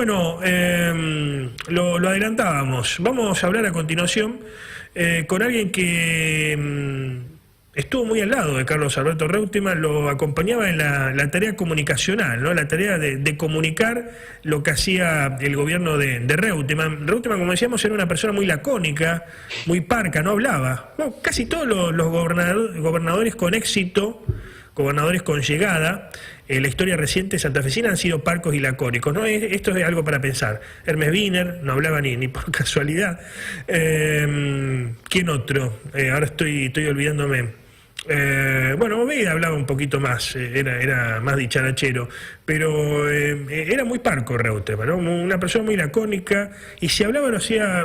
Bueno, lo adelantábamos. Vamos a hablar a continuación con alguien que estuvo muy al lado de Carlos Alberto Reutemann, lo acompañaba en la tarea comunicacional, ¿no? La tarea de comunicar lo que hacía el gobierno de Reutemann. Reutemann, como decíamos, era una persona muy lacónica, muy parca, no hablaba. Bueno, casi todos los gobernadores con éxito, gobernadores con llegada, en la historia reciente santafesina han sido parcos y lacónicos, ¿no? Esto es algo para pensar. Hermes Wiener no hablaba ni por casualidad. ¿Quién otro? Ahora estoy olvidándome. Bueno, Oveida hablaba un poquito más, era más dicharachero, pero era muy parco Reutemann, ¿no? Una persona muy lacónica, y si hablaba lo hacía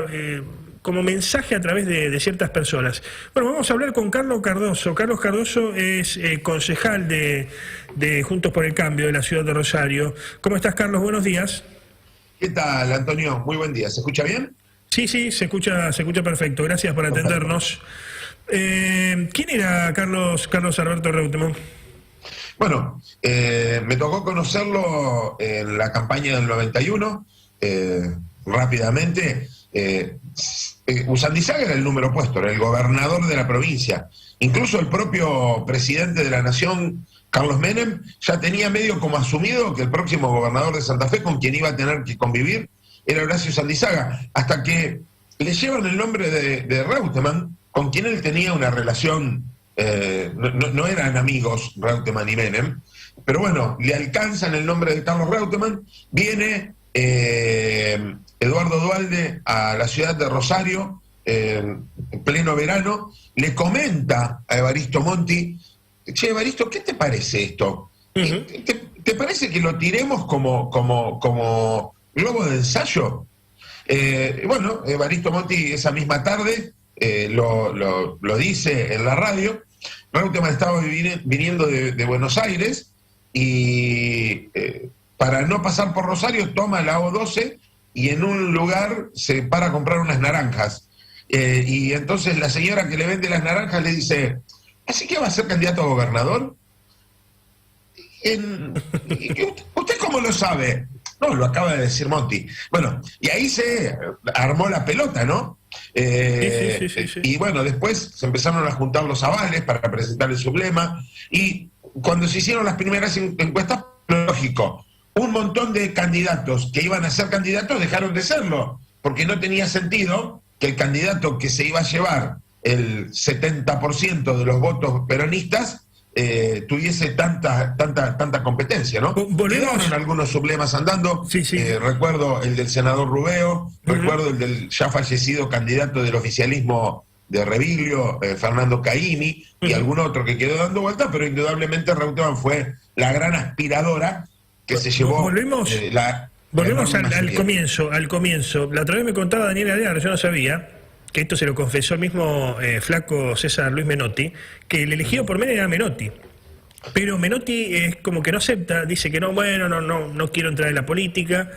como mensaje a través de ciertas personas. Bueno, vamos a hablar con Carlos Cardoso. Carlos Cardoso es concejal de Juntos por el Cambio de la ciudad de Rosario. ¿Cómo estás, Carlos? Buenos días. ¿Qué tal, Antonio? Muy buen día. ¿Se escucha bien? Sí, se escucha perfecto. Gracias por atendernos. ¿Quién era Carlos Alberto Reutemann? Bueno, me tocó conocerlo en la campaña del 91, rápidamente. Usandizaga era el número puesto, era el gobernador de la provincia. Incluso el propio presidente de la Nación, Carlos Menem, ya tenía medio como asumido que el próximo gobernador de Santa Fe, con quien iba a tener que convivir, era Horacio Usandizaga, hasta que le llevan el nombre de Reutemann, con quien él tenía una relación, no eran amigos Reutemann y Menem, pero bueno, le alcanzan el nombre de Carlos Reutemann, viene Eduardo Duhalde a la ciudad de Rosario en pleno verano, le comenta a Evaristo Monti: che, Evaristo, ¿qué te parece esto? ¿Te parece que lo tiremos como globo de ensayo? Bueno, Evaristo Monti esa misma tarde lo dice en la radio. Reutemann estaba viniendo de Buenos Aires y para no pasar por Rosario toma la O12 y en un lugar se para a comprar unas naranjas. Y entonces la señora que le vende las naranjas le dice: ¿así que va a ser candidato a gobernador? ¿Usted cómo lo sabe? No, lo acaba de decir Monti. Bueno, y ahí se armó la pelota, ¿no? Sí. Y bueno, después se empezaron a juntar los avales para presentar el sublema, y cuando se hicieron las primeras encuestas, lógico, un montón de candidatos que iban a ser candidatos dejaron de serlo, porque no tenía sentido que el candidato que se iba a llevar el 70% de los votos peronistas tuviese tanta competencia, ¿no? Quedaron algunos sublemas andando. Sí. Recuerdo el del senador Rubeo, recuerdo el del ya fallecido candidato del oficialismo de Reviglio, Fernando Caimi, y algún otro que quedó dando vueltas, pero indudablemente Reutemann fue la gran aspiradora que se llevó. Volvemos al comienzo. La otra vez me contaba Daniel Alear, yo no sabía, que esto se lo confesó el mismo flaco César Luis Menotti, que el elegido por Menem era Menotti. Pero Menotti es como que no acepta, dice que no quiero entrar en la política,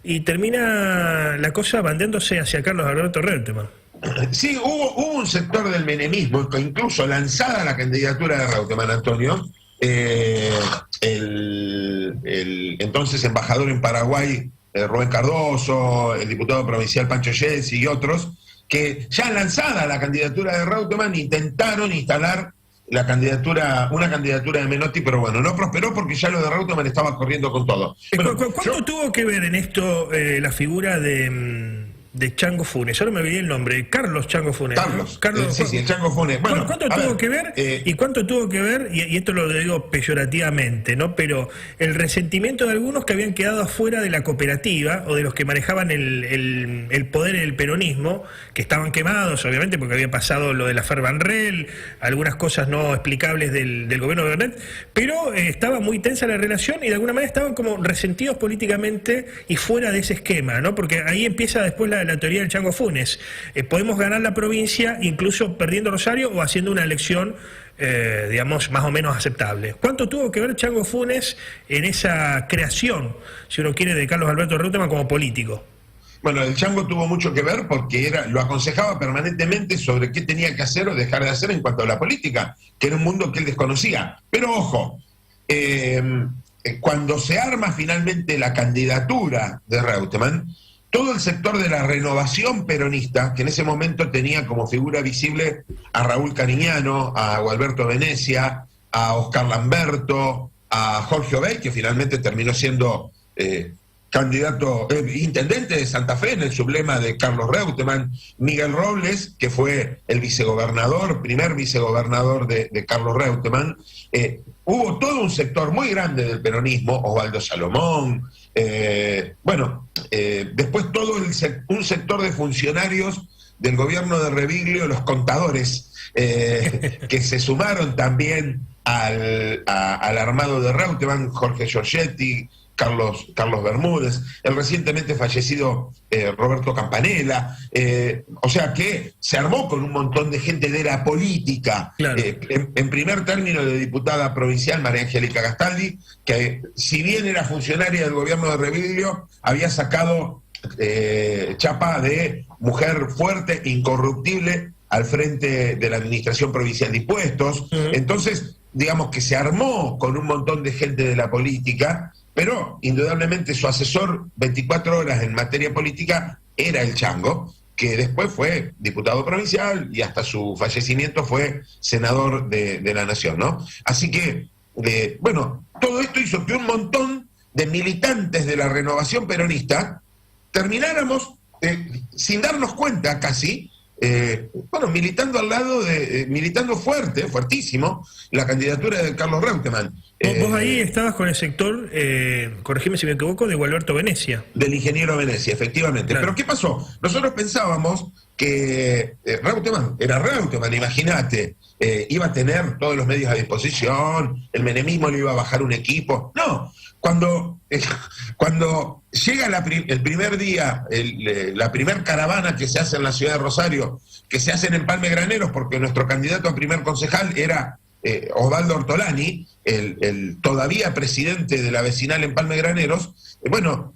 y termina la cosa bandeándose hacia Carlos Alberto Reutemann. Sí, hubo un sector del menemismo, incluso lanzada la candidatura de Reutemann, Antonio, el entonces embajador en Paraguay, Rubén Cardoso, el diputado provincial Pancho Yedzi y otros, que ya lanzada la candidatura de Reutemann intentaron instalar una candidatura de Menotti, pero bueno, no prosperó porque ya lo de Reutemann estaba corriendo con todo. Bueno, ¿Cuánto tuvo que ver en esto la figura de Chango Funes? Ahora me olvidé el nombre, Carlos Chango Funes. Carlos, sí, el Chango Funes. Bueno, ¿cuánto tuvo que ver? ¿Y cuánto tuvo que ver? Y esto lo digo peyorativamente, ¿no? Pero el resentimiento de algunos que habían quedado afuera de la cooperativa, o de los que manejaban el poder en el peronismo, que estaban quemados, obviamente, porque había pasado lo de la Ferbanrel, algunas cosas no explicables del gobierno de Bernet, pero estaba muy tensa la relación y de alguna manera estaban como resentidos políticamente y fuera de ese esquema, ¿no? Porque ahí empieza después la teoría del Chango Funes. Podemos ganar la provincia incluso perdiendo Rosario o haciendo una elección, digamos, más o menos aceptable. ¿Cuánto tuvo que ver Chango Funes en esa creación, si uno quiere, de Carlos Alberto Reutemann como político? Bueno, el Chango tuvo mucho que ver porque lo aconsejaba permanentemente sobre qué tenía que hacer o dejar de hacer en cuanto a la política, que era un mundo que él desconocía. Pero ojo, cuando se arma finalmente la candidatura de Reutemann, todo el sector de la renovación peronista, que en ese momento tenía como figura visible a Raúl Cariñano, a Gualberto Venecia, a Oscar Lamberto, a Jorge Obey, que finalmente terminó siendo candidato, intendente de Santa Fe en el sublema de Carlos Reutemann, Miguel Robles, que fue el vicegobernador, primer vicegobernador de Carlos Reutemann. Hubo todo un sector muy grande del peronismo, Osvaldo Salomón, después todo un sector de funcionarios del gobierno de Reviglio, los contadores, que se sumaron también al armado de Reutemann, Jorge Giorgetti, Carlos Bermúdez, el recientemente fallecido Roberto Campanella, o sea que se armó con un montón de gente de la política, claro. En primer término de diputada provincial María Angélica Gastaldi, que si bien era funcionaria del gobierno de Reviglio, había sacado chapa de mujer fuerte, incorruptible, al frente de la Administración Provincial de Impuestos. Entonces, digamos que se armó con un montón de gente de la política, pero indudablemente su asesor 24 horas en materia política era el Chango, que después fue diputado provincial y hasta su fallecimiento fue senador de la Nación, ¿no? Así que, todo esto hizo que un montón de militantes de la renovación peronista termináramos, sin darnos cuenta casi, militando al lado militando fuertísimo, la candidatura de Carlos Reutemann. Vos ahí estabas con el sector, corregime si me equivoco, de Gualberto Venecia. Del ingeniero Venecia, efectivamente. Claro. Pero ¿qué pasó? Nosotros pensábamos que Reutemann era Reutemann, imagínate, iba a tener todos los medios a disposición, el menemismo le iba a bajar un equipo. No, cuando llega el primer día, la primer caravana que se hace en la ciudad de Rosario, que se hacen en Palme Graneros, porque nuestro candidato a primer concejal era Osvaldo Ortolani, el todavía presidente de la vecinal en Palme Graneros.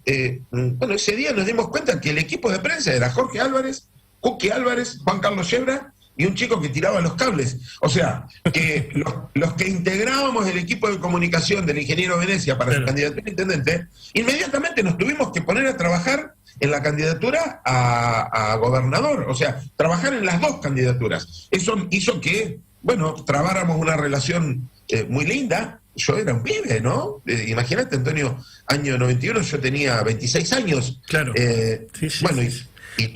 Ese día nos dimos cuenta que el equipo de prensa era Jorge Álvarez, Cuqui Álvarez, Juan Carlos Yebra y un chico que tiraba los cables. O sea, que los que integrábamos el equipo de comunicación del ingeniero Venecia para su candidatura a intendente, inmediatamente nos tuvimos que poner a trabajar en la candidatura a gobernador, o sea, trabajar en las dos candidaturas. Eso hizo que, trabáramos una relación muy linda. Yo era un pibe, ¿no? Imagínate, Antonio, año 91, yo tenía 26 años. Claro. Y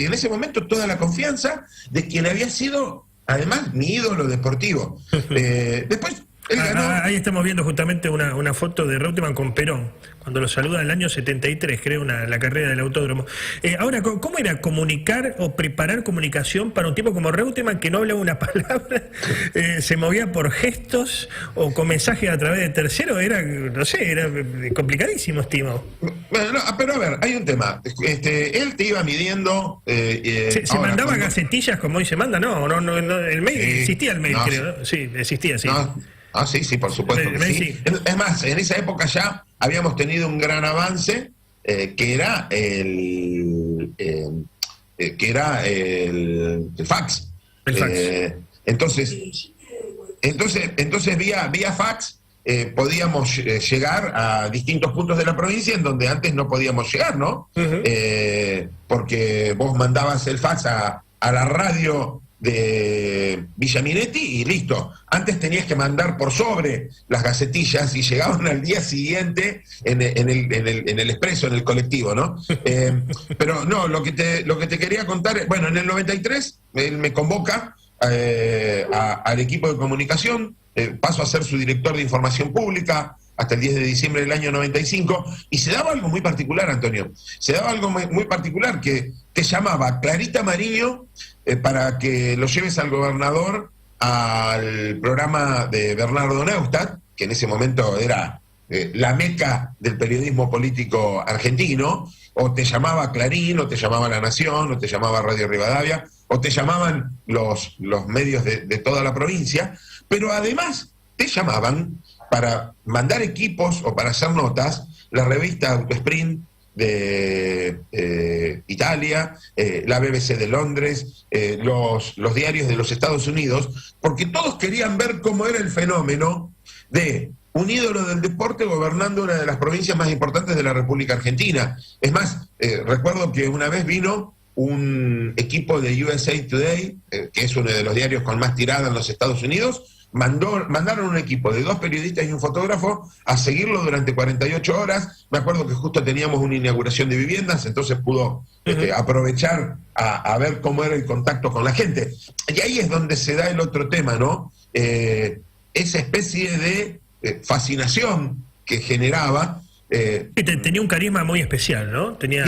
en ese momento toda la confianza de quien había sido, además, mi ídolo deportivo. Después, él ganó. Ahí estamos viendo justamente una foto de Reutemann con Perón, cuando lo saluda en el año 73, creo, la carrera del autódromo. Ahora, ¿cómo era comunicar o preparar comunicación para un tipo como Reutemann, que no hablaba una palabra, se movía por gestos o con mensajes a través de terceros? Era complicadísimo, estimo. Bueno, pero a ver, hay un tema. Él te iba midiendo. ¿Se mandaba gacetillas como hoy se manda? No, el mail, existía el mail, creo, ¿no? Sí, existía, sí. Sí, por supuesto que sí. Es más, en esa época ya habíamos tenido un gran avance, que era el fax. El fax. Entonces vía fax podíamos llegar a distintos puntos de la provincia en donde antes no podíamos llegar, ¿no? Porque vos mandabas el fax a la radio de Villa Minetti y listo. Antes tenías que mandar por sobre las gacetillas y llegaban al día siguiente en el expreso, en el colectivo, ¿no? Pero no, lo que te quería contar es, en el 93 él me convoca al equipo de comunicación, paso a ser su director de información pública hasta el 10 de diciembre del año 95, y se daba algo muy particular, Antonio. Se daba algo muy particular, que te llamaba Clarita Mariño para que lo lleves al gobernador al programa de Bernardo Neustadt, que en ese momento era la meca del periodismo político argentino, o te llamaba Clarín, o te llamaba La Nación, o te llamaba Radio Rivadavia, o te llamaban los medios de toda la provincia, pero además te llamaban para mandar equipos o para hacer notas la revista Autosprint de Italia, la BBC de Londres, los diarios de los Estados Unidos, porque todos querían ver cómo era el fenómeno de un ídolo del deporte gobernando una de las provincias más importantes de la República Argentina. Es más, recuerdo que una vez vino un equipo de USA Today, que es uno de los diarios con más tirada en los Estados Unidos, mandaron un equipo de 2 periodistas y un fotógrafo a seguirlo durante 48 horas. Me acuerdo que justo teníamos una inauguración de viviendas, entonces pudo aprovechar a ver cómo era el contacto con la gente. Y ahí es donde se da el otro tema, ¿no? Esa especie de fascinación que generaba. Tenía un carisma muy especial, ¿no? Tenía...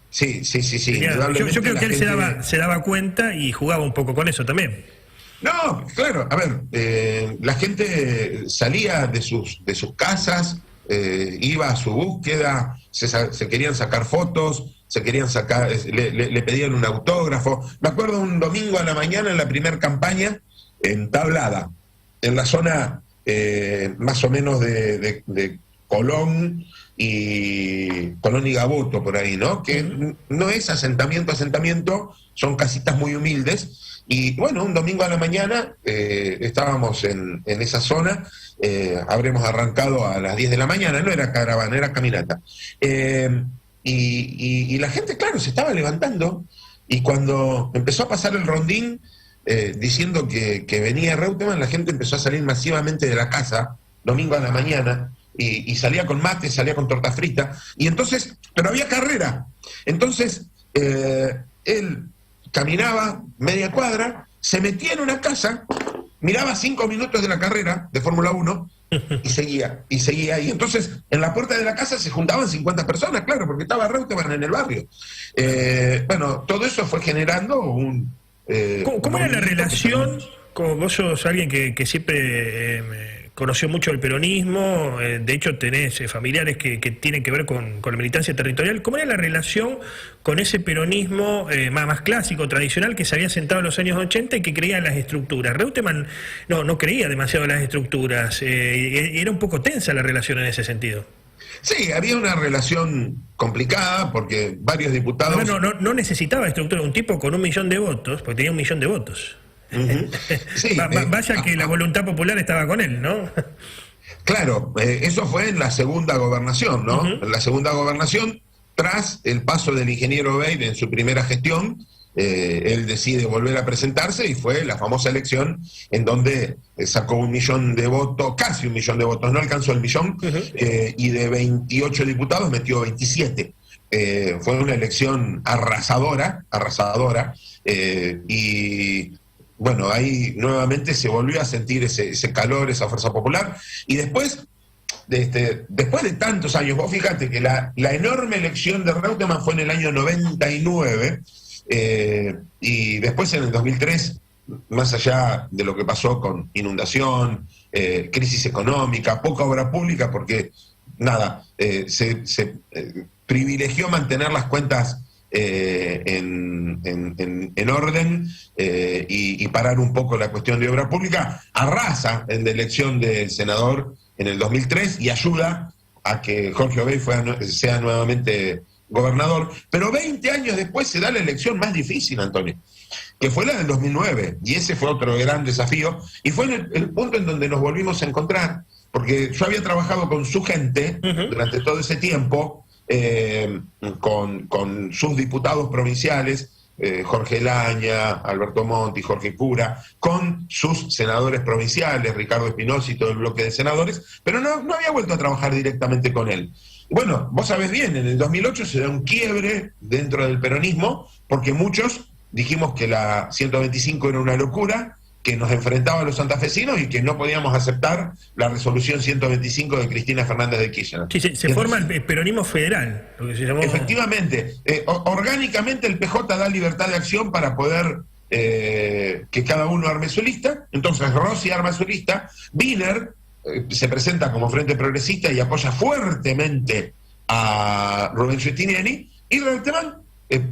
Sí. Yo creo que él se daba cuenta y jugaba un poco con eso también. No, claro, a ver, la gente salía de sus casas, iba a su búsqueda, se querían sacar fotos, le pedían un autógrafo. Me acuerdo un domingo a la mañana en la primera campaña, en Tablada, en la zona más o menos de Colón y Gaboto, por ahí, ¿no? Que no es asentamiento, son casitas muy humildes. Y bueno, un domingo a la mañana estábamos en esa zona, habremos arrancado a las 10 de la mañana, no era caravana, era caminata. Y la gente, claro, se estaba levantando, y cuando empezó a pasar el rondín diciendo que venía Reutemann, la gente empezó a salir masivamente de la casa, domingo a la mañana, y salía con mate, salía con torta frita, y entonces, pero había carrera. Entonces, él caminaba media cuadra, se metía en una casa, miraba 5 minutos de la carrera de Fórmula 1 y seguía. Y entonces en la puerta de la casa se juntaban 50 personas, claro, porque estaba Reutemann en el barrio. Bueno, todo eso fue generando un... ¿Cómo era la relación? Como vos sos alguien que siempre conoció mucho el peronismo, de hecho tenés familiares que tienen que ver con la militancia territorial. ¿Cómo era la relación con ese peronismo más clásico, tradicional, que se había sentado en los años 80 y que creía en las estructuras? Reutemann no creía demasiado en las estructuras, era un poco tensa la relación en ese sentido. Sí, había una relación complicada porque varios diputados... No necesitaba estructura, un tipo con 1 millón de votos, porque tenía 1 millón de votos. Sí, vaya que la voluntad popular estaba con él, ¿no? Claro, eso fue en la segunda gobernación, ¿no? En la segunda gobernación, tras el paso del ingeniero Obeid en su primera gestión, él decide volver a presentarse y fue la famosa elección en donde sacó 1 millón de votos, casi 1 millón de votos, no alcanzó el millón, y de 28 diputados metió 27. Fue una elección arrasadora, y... bueno, ahí nuevamente se volvió a sentir ese calor, esa fuerza popular, y después de tantos años, vos fíjate que la enorme elección de Reutemann fue en el año 99, y después en el 2003, más allá de lo que pasó con inundación, crisis económica, poca obra pública, porque nada, se privilegió mantener las cuentas en orden y parar un poco la cuestión de obra pública, arrasa en la elección del senador en el 2003 y ayuda a que Jorge Obeid sea nuevamente gobernador. Pero 20 años después se da la elección más difícil, Antonio, que fue la del 2009, y ese fue otro gran desafío, y fue el punto en donde nos volvimos a encontrar, porque yo había trabajado con su gente durante todo ese tiempo, con sus diputados provinciales, Jorge Laña, Alberto Monti, Jorge Cura, con sus senadores provinciales, Ricardo Espinosa y todo el bloque de senadores, pero no había vuelto a trabajar directamente con él. Bueno, vos sabés bien, en el 2008 se da un quiebre dentro del peronismo, porque muchos dijimos que la 125 era una locura, que nos enfrentaba a los santafesinos y que no podíamos aceptar la resolución 125 de Cristina Fernández de Kirchner. Sí, se forma el peronismo federal, lo que se llamó... Efectivamente, orgánicamente el PJ da libertad de acción para poder que cada uno arme su lista. Entonces Rossi arma su lista, Wiener se presenta como Frente Progresista y apoya fuertemente a Rubén Giustiniani, y Reutemann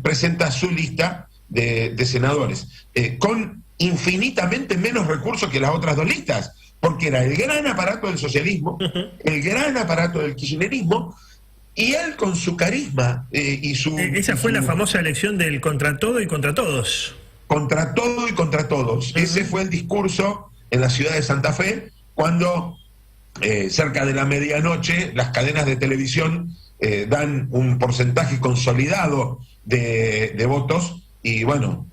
presenta su lista de senadores, con infinitamente menos recursos que las otras 2 listas, porque era el gran aparato del socialismo, el gran aparato del kirchnerismo, y él con su carisma y su... Esa fue la famosa elección del contra todo y contra todos. Contra todo y contra todos. Ese fue el discurso en la ciudad de Santa Fe, cuando cerca de la medianoche las cadenas de televisión dan un porcentaje consolidado de votos y bueno,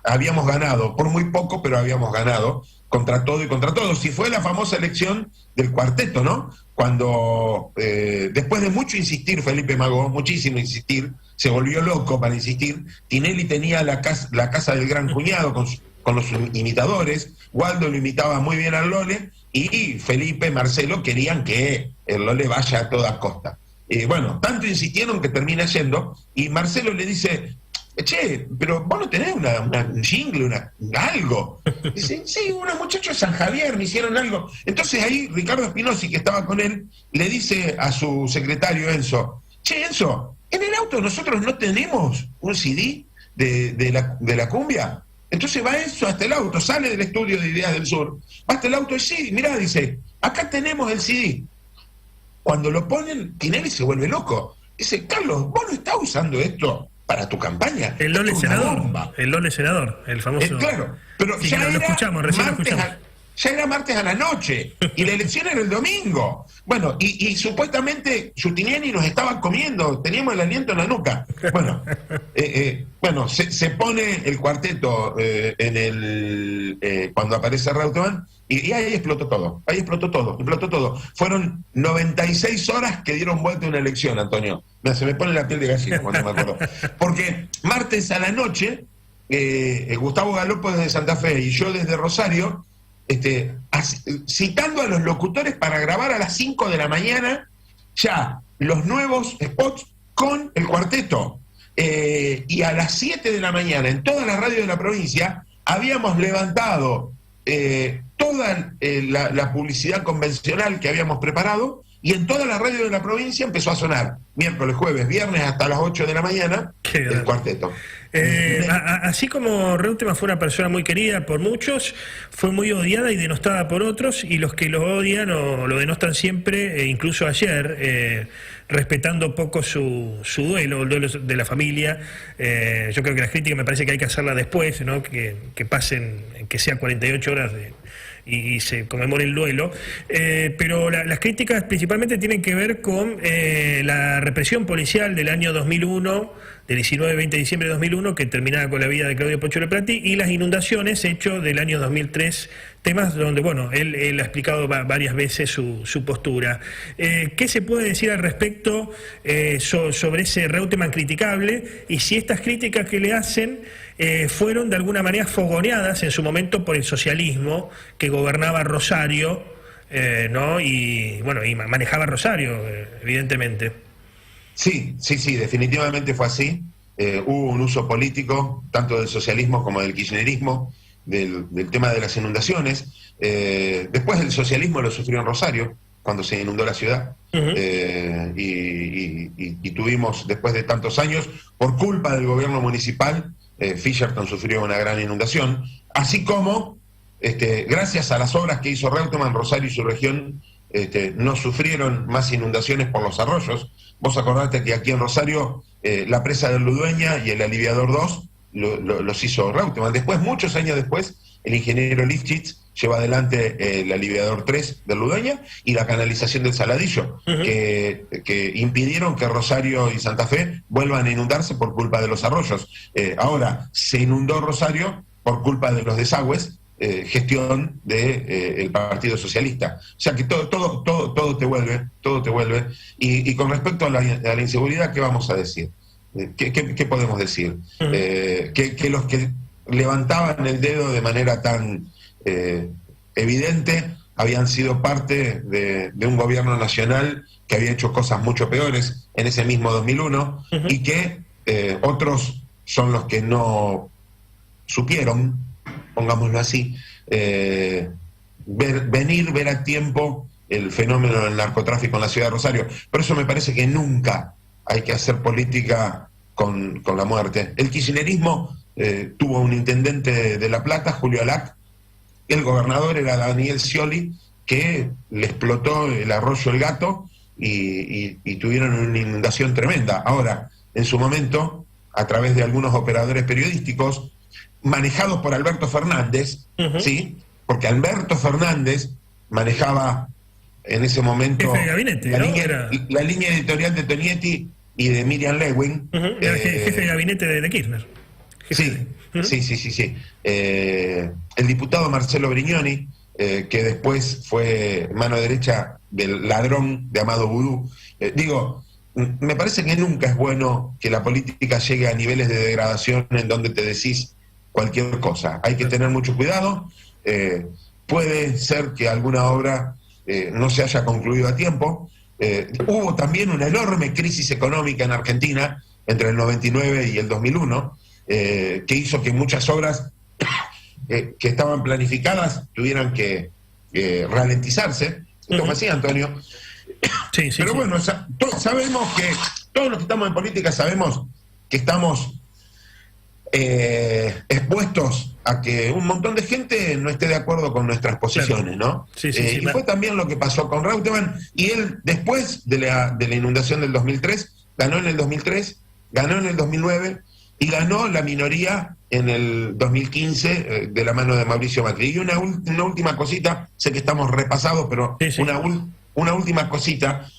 habíamos ganado, por muy poco, pero habíamos ganado contra todo y contra todos. Y fue la famosa elección del cuarteto, ¿no? Cuando, después de mucho insistir, Felipe Magó, muchísimo insistir, se volvió loco para insistir, Tinelli tenía la casa del gran cuñado con los imitadores, Waldo lo imitaba muy bien al Lole, y Felipe, Marcelo querían que el Lole vaya a toda costa. Bueno, tanto insistieron que termina yendo, y Marcelo le dice, che, pero vos no tenés un jingle, algo. Dice, sí, unos muchachos de San Javier me hicieron algo. Entonces ahí Ricardo Espinosi, que estaba con él, le dice a su secretario Enzo, che, Enzo, en el auto nosotros no tenemos un CD de la cumbia. Entonces va Enzo hasta el auto, sale del estudio de Ideas del Sur, va hasta el auto y sí, mirá, dice, acá tenemos el CD. Cuando lo ponen, Tinelli se vuelve loco. Dice, Carlos, vos no estás usando esto para tu campaña. El Lole senador, el famoso. Claro, pero sí, ya lo escuchamos, recién lo escuchamos. Ya era martes a la noche y la elección era el domingo. Bueno, y supuestamente Giustiniani nos estaba comiendo, teníamos el aliento en la nuca. Bueno, se pone el cuarteto cuando aparece Reutemann y ahí explotó todo. Fueron 96 horas que dieron vuelta una elección, Antonio. Se me pone la piel de gallina cuando me acuerdo. Porque martes a la noche, Gustavo Galopo desde Santa Fe y yo desde Rosario, citando a los locutores para grabar a las 5 de la mañana ya los nuevos spots con el cuarteto. Y a las 7 de la mañana en todas las radios de la provincia habíamos levantado toda la publicidad convencional que habíamos preparado y en todas las radios de la provincia empezó a sonar miércoles, jueves, viernes hasta las 8 de la mañana el cuarteto. Así como Reutemann fue una persona muy querida por muchos, fue muy odiada y denostada por otros, y los que lo odian o lo denostan siempre, incluso ayer, respetando poco su duelo, el duelo de la familia. Yo creo que las críticas me parece que hay que hacerlas después, ¿no? Que pasen, que sea 48 horas y se conmemore el duelo, pero las críticas principalmente tienen que ver con la represión policial del año 2001, del 19-20 de diciembre de 2001, que terminaba con la vida de Claudio Pocholo Prati, y las inundaciones hechos del año 2003, temas donde, bueno, él ha explicado varias veces su postura. ¿Qué se puede decir al respecto sobre ese Reutemann criticable, y si estas críticas que le hacen fueron de alguna manera fogoneadas en su momento por el socialismo que gobernaba Rosario, ¿no? Y bueno, y manejaba Rosario, evidentemente? Sí, definitivamente fue así. Hubo un uso político, tanto del socialismo como del kirchnerismo, del tema de las inundaciones. Después el socialismo lo sufrió en Rosario, cuando se inundó la ciudad. Y tuvimos, después de tantos años, por culpa del gobierno municipal, Fischerton sufrió una gran inundación, así como, gracias a las obras que hizo Reutemann, Rosario y su región no sufrieron más inundaciones por los arroyos. Vos acordate que aquí en Rosario la presa de Ludueña y el aliviador 2 los hizo Reutemann. Después, muchos años después, el ingeniero Lifchitz lleva adelante el aliviador 3 de Ludueña y la canalización del Saladillo, que impidieron que Rosario y Santa Fe vuelvan a inundarse por culpa de los arroyos. Ahora, se inundó Rosario por culpa de los desagües, gestión del Partido Socialista. O sea que todo te vuelve. Y con respecto a la inseguridad, ¿qué vamos a decir? ¿Qué podemos decir? Que los que levantaban el dedo de manera tan evidente habían sido parte de un gobierno nacional que había hecho cosas mucho peores en ese mismo 2001 y que otros son los que no supieron, pongámoslo así, ver a tiempo el fenómeno del narcotráfico en la ciudad de Rosario. Por eso me parece que nunca hay que hacer política con la muerte. El kirchnerismo tuvo un intendente de La Plata, Julio Alac, el gobernador era Daniel Scioli, que le explotó el arroyo El Gato y tuvieron una inundación tremenda. Ahora, en su momento, a través de algunos operadores periodísticos, manejados por Alberto Fernández, ¿sí? Porque Alberto Fernández manejaba en ese momento Jefe de gabinete, la, ¿no? la línea editorial de Tonietti y de Miriam Lewin. Era jefe de gabinete de Kirchner. Sí, sí. El diputado Marcelo Brignoni, que después fue mano derecha del ladrón de Amado Vudú. Me parece que nunca es bueno que la política llegue a niveles de degradación en donde te decís cualquier cosa. Hay que tener mucho cuidado. Puede ser que alguna obra no se haya concluido a tiempo. Hubo también una enorme crisis económica en Argentina entre el 99 y el 2001, que hizo que muchas obras que estaban planificadas tuvieran que ralentizarse. Esto fue así, Antonio. Sí, pero bueno, sabemos que todos los que estamos en política sabemos que estamos expuestos a que un montón de gente no esté de acuerdo con nuestras posiciones, ¿no? Sí, y fue también lo que pasó con Reutemann, y él después de la inundación del 2003, ganó en el 2003, ganó en el 2009 y ganó la minoría en el 2015 de la mano de Mauricio Macri. Y una última cosita, sé que estamos repasados, pero una última cosita.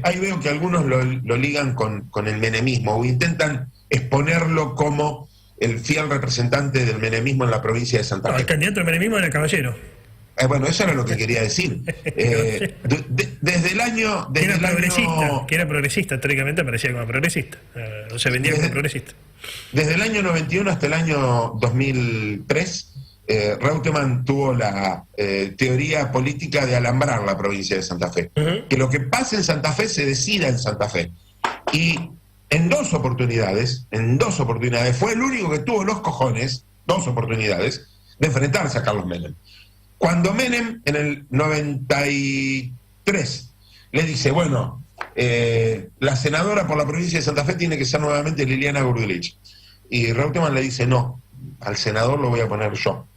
Ahí veo que algunos lo ligan con el menemismo o intentan exponerlo como el fiel representante del menemismo en la provincia de Santa Fe. El candidato del menemismo era Caballero. Bueno, eso era lo que quería decir. Desde el año... que era progresista, teóricamente aparecía como progresista. Se vendía como progresista. Desde el año 91 hasta el año 2003, Reutemann tuvo la teoría política de alambrar la provincia de Santa Fe. Que lo que pasa en Santa Fe se decida en Santa Fe. Y en dos oportunidades, fue el único que tuvo los cojones, 2 oportunidades, de enfrentarse a Carlos Menem. Cuando Menem, en el 93, le dice, bueno, la senadora por la provincia de Santa Fe tiene que ser nuevamente Liliana Gurdulich. Y Reutemann le dice, no, al senador lo voy a poner yo.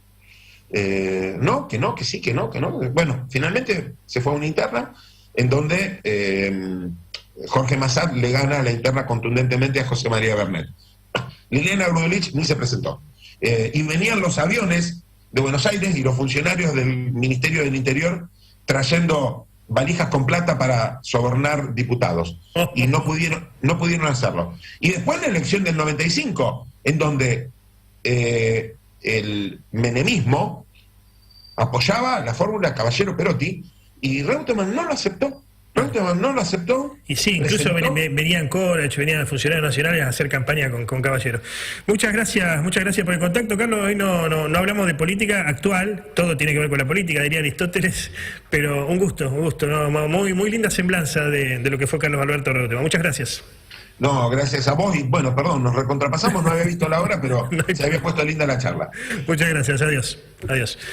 No, que no, que sí, que no, que no. Bueno, finalmente se fue a una interna en donde Jorge Massad le gana la interna contundentemente a José María Bernet. Liliana Gurdulich ni se presentó. Y venían los aviones de Buenos Aires y los funcionarios del Ministerio del Interior trayendo valijas con plata para sobornar diputados. Y no pudieron hacerlo. Y después la elección del 95, en donde el menemismo apoyaba la fórmula Caballero-Perotti y Reutemann no lo aceptó. Y sí, incluso venían Corach, venían funcionarios nacionales a hacer campaña con Caballero. Muchas gracias por el contacto, Carlos. Hoy no hablamos de política actual, todo tiene que ver con la política, diría Aristóteles, pero un gusto, ¿no? Muy linda semblanza de lo que fue Carlos Alberto Reutemann. Muchas gracias. No, gracias a vos. Y bueno, perdón, nos recontrapasamos, no había visto la hora, pero se había puesto linda la charla. Muchas gracias, adiós.